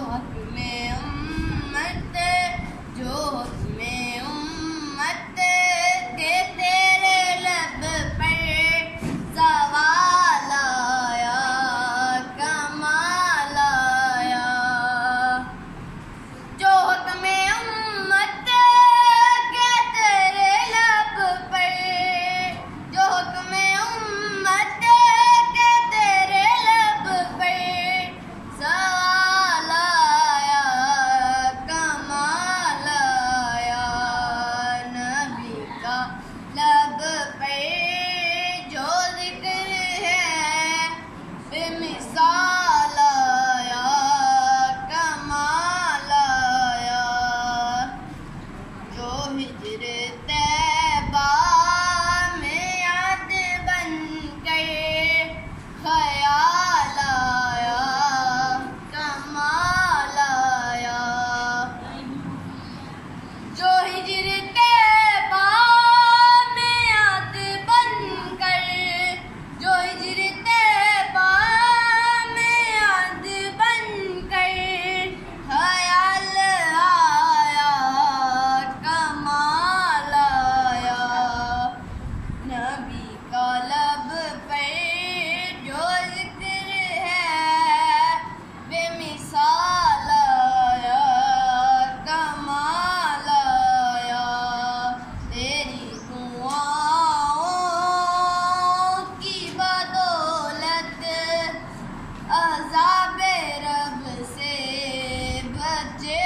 हक में उम्मत, जो हक में उम्मत के तेरे लब पर सवाल आया, कमाल आया। जो हक में उम्मत के तेरे लब पर, जो हक में उम्मत के तेरे लब पर सवाल आया, कमाल आया। नबी का लब पे जो जिक्र है बेमिसाल आया, कमाल आया। जो हिज्र तैबा में याद बन गए ख्याल आया, कमाल आया। जो हिज्र तैबा में याद बन गए, जो हिज्र तैबा में याद बन गए ख्याल आया, कमाल आया। नबी का लब पे जो जिक्र है बेमिसाल आया, कमाल आया। तेरी दुआओं की बदौलत अज़ाब रब से बचे